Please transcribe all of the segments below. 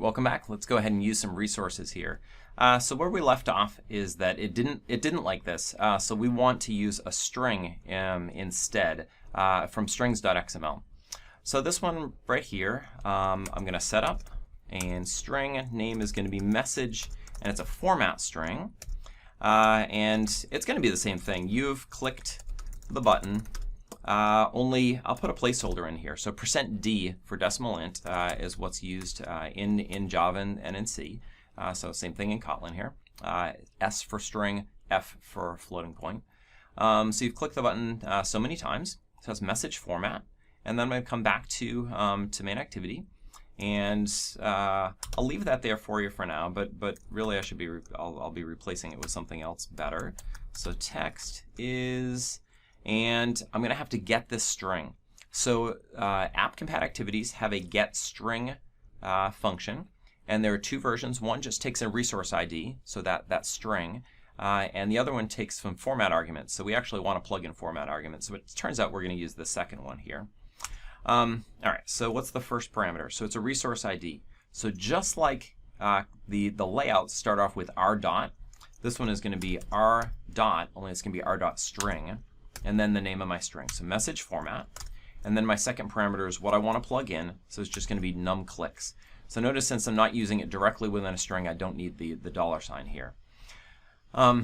welcome back. Let's go ahead and use some resources here. So where we left off is that it didn't like this. So we want to use a string instead from strings.xml. So this one right here, I'm going to set up, and string name is going to be message, and it's a format string. And it's going to be the same thing. You've clicked the button. Only I'll put a placeholder in here. So %d for decimal int is what's used in Java and in C. So same thing in Kotlin here. S for string, F for floating point. So you've clicked the button so many times. So it's message format, and then I'm going to come back to main activity, and I'll leave that there for you for now. But really, I'll be replacing it with something else better. So text is. And I'm going to have to get this string. So AppCompat activities have a get string function, and there are two versions. One just takes a resource ID, so that string, and the other one takes some format arguments. So we actually want to plug in format arguments. So it turns out we're going to use the second one here. All right, so what's the first parameter? So it's a resource ID. So just like the layouts start off with r dot, this one is going to be r dot, only it's going to be r dot string, and then the name of my string. So message format. And then my second parameter is what I want to plug in. So it's just going to be num clicks. So notice since I'm not using it directly within a string, I don't need the $ here. Yeah,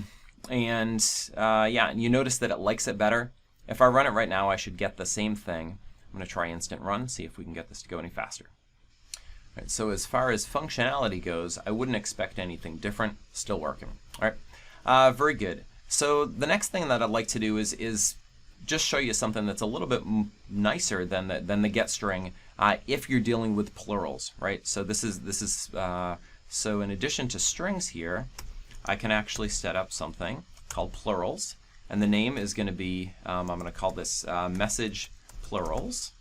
and you notice that it likes it better. If I run it right now, I should get the same thing. I'm going to try instant run, see if we can get this to go any faster. All right, so as far as functionality goes, I wouldn't expect anything different. Still working. All right, very good. So the next thing that I'd like to do is just show you something that's a little bit nicer than the get string if you're dealing with plurals, right? So this is so in addition to strings here, I can actually set up something called plurals, and the name is going to be I'm going to call this message plurals,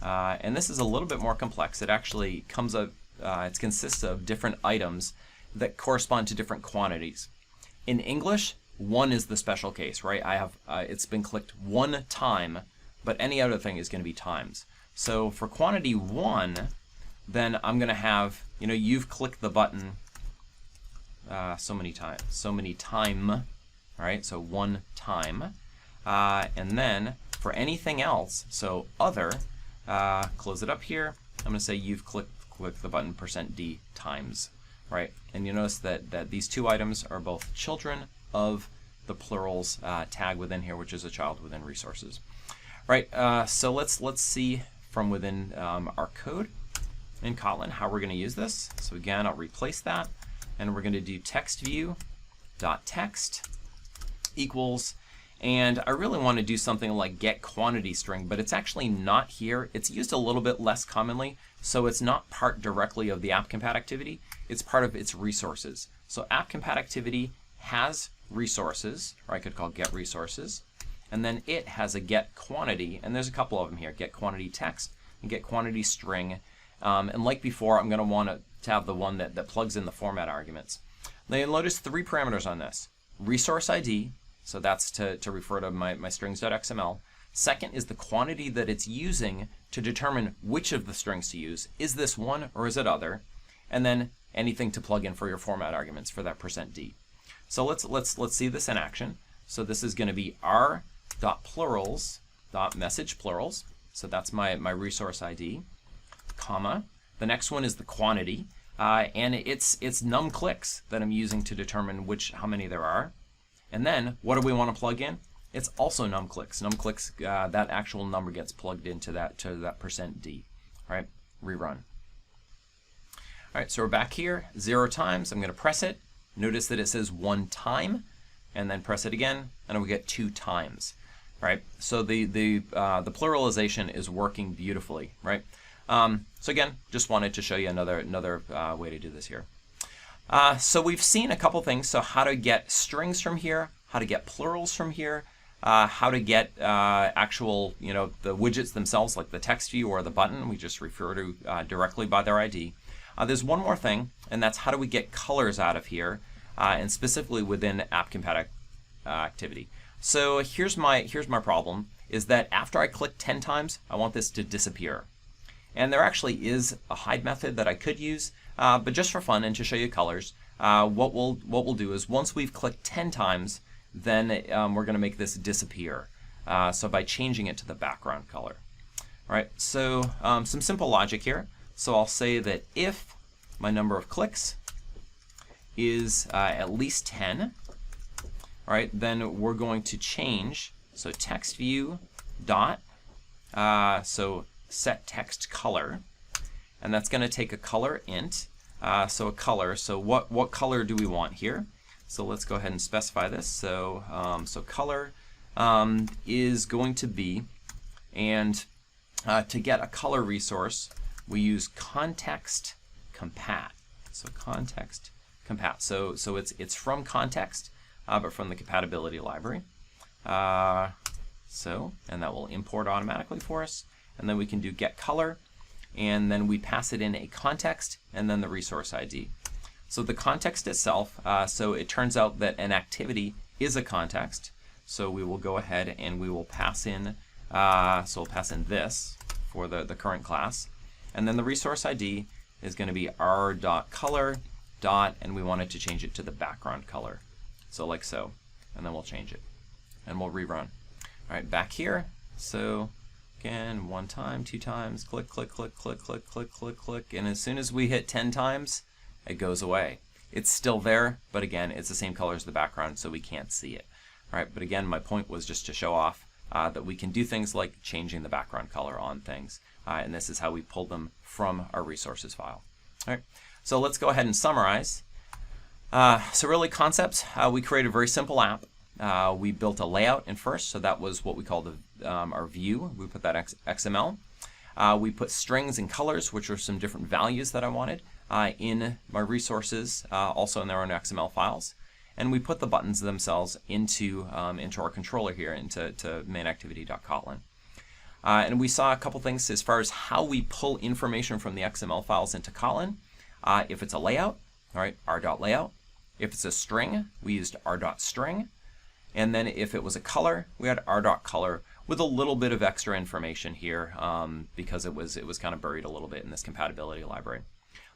and this is a little bit more complex. It actually comes up. It consists of different items that correspond to different quantities. In English, one is the special case, right? I have it's been clicked one time, but any other thing is going to be times. So for quantity 1, then I'm going to have, you've clicked the button so many time, all right? So one time, and then for anything else, so other, close it up here. I'm going to say you've clicked the button %d times, right? And you notice that these two items are both children of the plurals tag within here, which is a child within resources. Right, so let's see from within our code in Kotlin how we're going to use this. So again, I'll replace that, and we're going to do text view dot text equals, and I really want to do something like get quantity string, but it's actually not here. It's used a little bit less commonly, so it's not part directly of the AppCompat activity. It's part of its resources. So AppCompat activity has resources, or I could call get resources, and then it has a get quantity, and there's a couple of them here, get quantity text and get quantity string, and like before, I'm going to want to have the one that plugs in the format arguments. Now you'll notice 3 parameters on this. Resource ID, so that's to refer to my strings.xml. Second is the quantity that it's using to determine which of the strings to use. Is this one or is it other? And then anything to plug in for your format arguments for that %d. So let's see this in action. So this is going to be r.plurals.message plurals. So that's my resource ID, comma. The next one is the quantity, and it's num clicks that I'm using to determine how many there are. And then what do we want to plug in? It's also num clicks. Num clicks, that actual number gets plugged into that %d. All right, rerun. All right, so we're back here 0 times. I'm going to press it. Notice that it says 1 time, and then press it again, and we get 2 times, right? So the pluralization is working beautifully, right? So again, just wanted to show you another way to do this here. So we've seen a couple things. So how to get strings from here, how to get plurals from here, how to get actual, the widgets themselves, like the text view or the button. We just refer to directly by their ID. There's one more thing, and that's how do we get colors out of here, and specifically within AppCompat activity. So here's my problem, is that after I click 10 times, I want this to disappear. And there actually is a hide method that I could use, but just for fun and to show you colors, what we'll do is once we've clicked 10 times, then we're going to make this disappear. So by changing it to the background color. All right, so some simple logic here. So I'll say that if my number of clicks is at least 10, all right, then we're going to change, so text view dot, so set text color, and that's going to take a color int, so a color, so what color do we want here? So let's go ahead and specify this. So, so color is going to be, and to get a color resource, we use context compat. So context compat. So it's from context, but from the compatibility library. And that will import automatically for us. And then we can do get color, and then we pass it in a context and then the resource ID. So the context itself, so it turns out that an activity is a context. So we will go ahead and we will pass in, so we'll pass in this for the current class. And then the resource ID is going to be r.color dot, and we want it to change it to the background color. So like so, and then we'll change it. And we'll rerun. All right, back here. So again, 1 time, 2 times, click, click, click, click, click, click, click, click. And as soon as we hit 10 times, it goes away. It's still there, but again, it's the same color as the background, so we can't see it. All right, but again, my point was just to show off that we can do things like changing the background color on things, and this is how we pull them from our resources file. All right, so let's go ahead and summarize. So really concepts, we created a very simple app. We built a layout in first, so that was what we called our view. We put that XML. We put strings and colors, which are some different values that I wanted, in my resources, also in their own XML files. And we put the buttons themselves into our controller here, into mainActivity.Kotlin. And we saw a couple things as far as how we pull information from the XML files into Kotlin. If it's a layout, all right, r.layout. If it's a string, we used r.string. And then if it was a color, we had r.color with a little bit of extra information here because it was kind of buried a little bit in this compatibility library.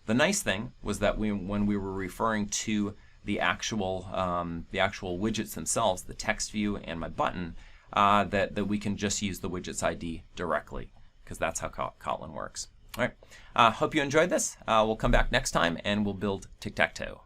The nice thing was that when we were referring to the actual widgets themselves, the text view and my button, that we can just use the widgets ID directly, because that's how Kotlin works. All right, hope you enjoyed this. We'll come back next time and we'll build tic-tac-toe.